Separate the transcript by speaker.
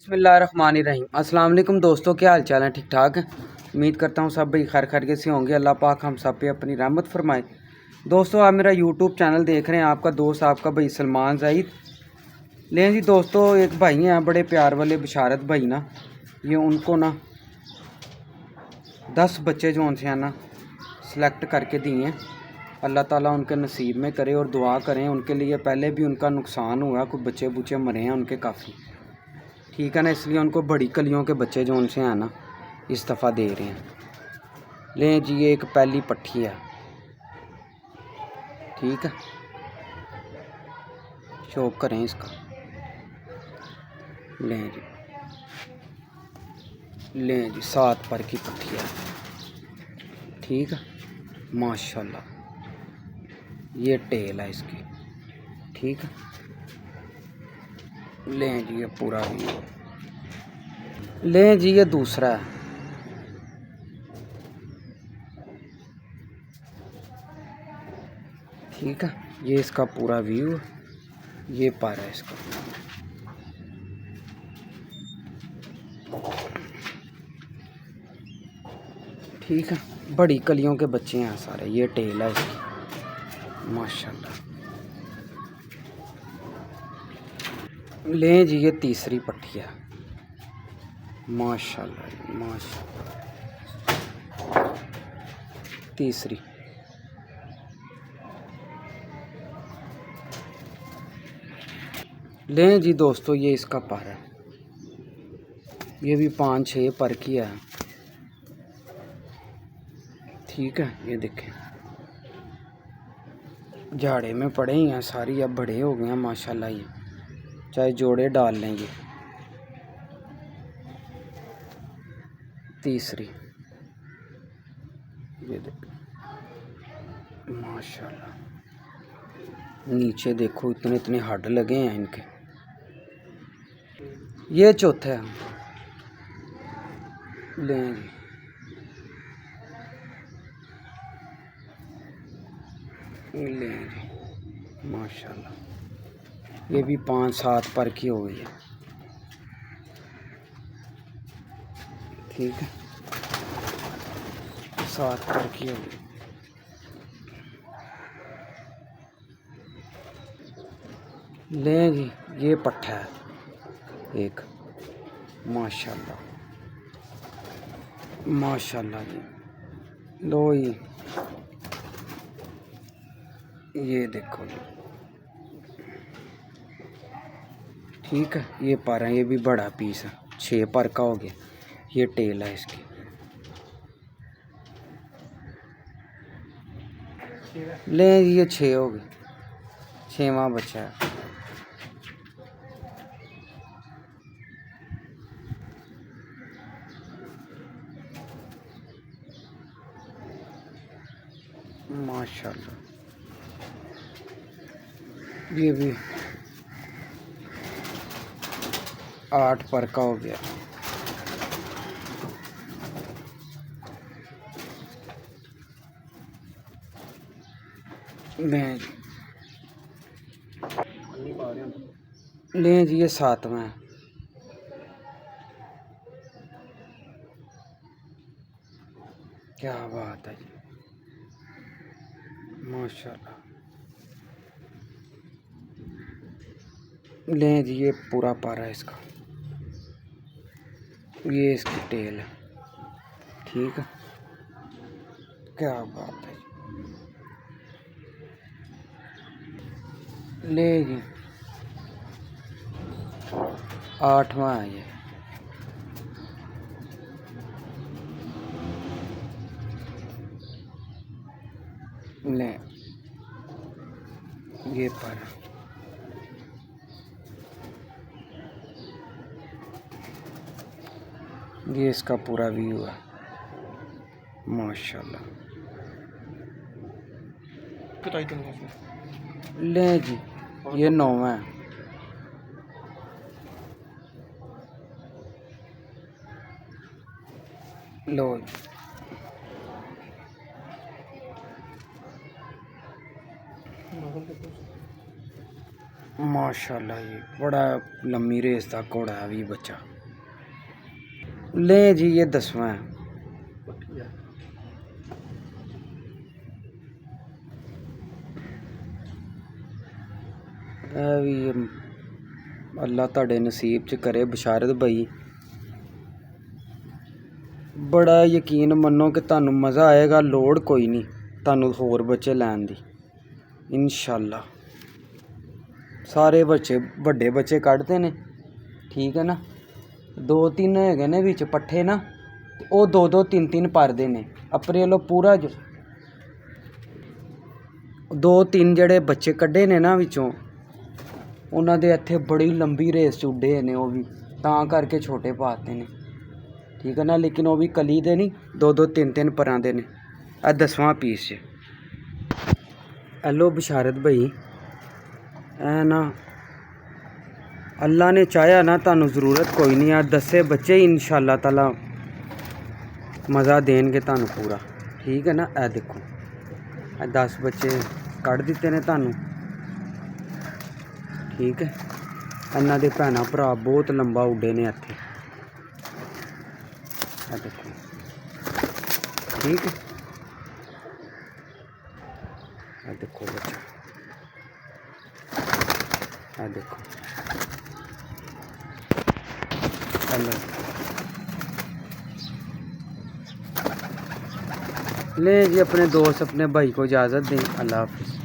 Speaker 1: बिस्मिल्लाहिर्रहमानिर्रहीम। अस्सलाम वालेकुम दोस्तों, क्या हाल चाल है? ठीक ठाक है। उम्मीद करता हूँ सब भाई खैर खैरियत से होंगे। अल्लाह पाक हम सब पे अपनी रहमत फरमाए। दोस्तों, आप मेरा यूट्यूब चैनल देख रहे हैं, आपका दोस्त आपका भाई सलमान ज़हीद। लें जी दोस्तों, एक भाई हैं बड़े प्यार वाले बिशारत भाई ना, ये उनको ना 10 बच्चे जो उनसे हैं ना सिलेक्ट करके दिए हैं। अल्लाह ताला उनके नसीब में करे और दुआ करें उनके लिए। पहले भी उनका नुकसान हुआ, कुछ बच्चे बुच्चे मरे हैं उनके काफ़ी, ठीक है ना। इसलिए उनको बड़ी कलियों के बच्चे जो उनसे हैं ना इस दफ़ा दे रहे हैं। लें जी, ये एक पहली पट्ठी है, ठीक है। शौक करें इसका। लें जी, लें जी, 7 पर की पट्ठी है, ठीक है। माशाल्लाह, ये टेल है इसकी, ठीक है। लें जी, ये पूरा भी। लें जी, ये दूसरा है, ठीक है। ये इसका पूरा व्यू, ये पर है इसका, ठीक है। बड़ी कलियों के बच्चे हैं सारे। ये टेल है इसकी, माशाल्लाह। लें जी, ये तीसरी पट्टी है, माशाल्लाह माशाल्लाह। तीसरी। लें जी दोस्तों, ये इसका पर है, ये भी 5-6 पर की है, ठीक है। ये देखें, झाड़े में पड़े ही हैं सारी, अब बड़े हो गए हैं माशाल्लाह। ये चाहे जोड़े डाल लें। ये तीसरी, ये देखें माशाल्लाह। नीचे देखो, इतने इतने हड्ड लगे हैं इनके। ये चौथा है। लें जी, लें जी, माशाल्लाह। ये भी 5-7 पर की हो गई है, ठीक है। 7 पर की हो गई। लें जी, ये पट्ठा है एक, माशाल्लाह माशाल्लाह जी। लो जी, ये देखो जी, ठीक है। ये पर है, ये भी बड़ा पीस है, 6 पर का हो गया। ये टेल है इसकी। लें जी, ये 6 हो गई, 6वां बच्चा है। माशाल्लाह, ये भी 8 पर का हो गया। लें जी, लें जी, ये 7वां है, क्या बात है जी, माशाल्लाह। लें जी, ये पूरा पारा है इसका, ये इसकी टेल है, ठीक है। क्या बात है जी। ले जी, 8वां है ये, ले ये पर, ये इसका पूरा व्यू है, माशाल्लाह। ले जी, ये 9वां है, लो माशाल्लाह जी बड़ा लंबी रेस का घोड़ा है भी बच्चा। ले जी ये 10वां है। भी अल्लाह तुहाडे नसीब च करे बशारत भाई। बड़ा यकीन मनो कि तुहानू मज़ा आएगा, लोड़ कोई नहीं तुहानू होर बच्चे लैन दी इंशाल्लाह। सारे बच्चे बड़े बच्चे कढ़ते ने, ठीक है ना। 2-3 हैगे ने विच पट्ठे ना, वो 2-2 3-3 पारदे ने। अप्रैल पूरा 2-3 जेह्ड़े बच्चे कड्ढे ने ना विचों, उन्हां दे इत्थे बड़ी लंबी रेस च उड्डे ने, वो भी तां करके छोटे पाते ने, ठीक है ना। लेकिन वो भी कली दे नहीं, 2-2 3-3 परां दे ने। 10वां पीस च हेलो बशारत भाई। ऐ ना अल्लाह ने चाहया ना तुहानू ज़रूरत कोई नहीं है। 10 बच्चे ही इंशाल्लाह ताला मज़ा देंगे तुहानू पूरा, ठीक है ना। ए देखो 10 बच्चे कढ़ दिते ने तुहानू, ठीक है। इन्हां दे भैणां भरा बहुत लंबा उड्डे ने इत्थे, ए देखो, ठीक है। ए देखो बच्चा, ए देखो ले जी। अपने दोस्त अपने भाई को इजाज़त दें। अल्लाह हाफिज़।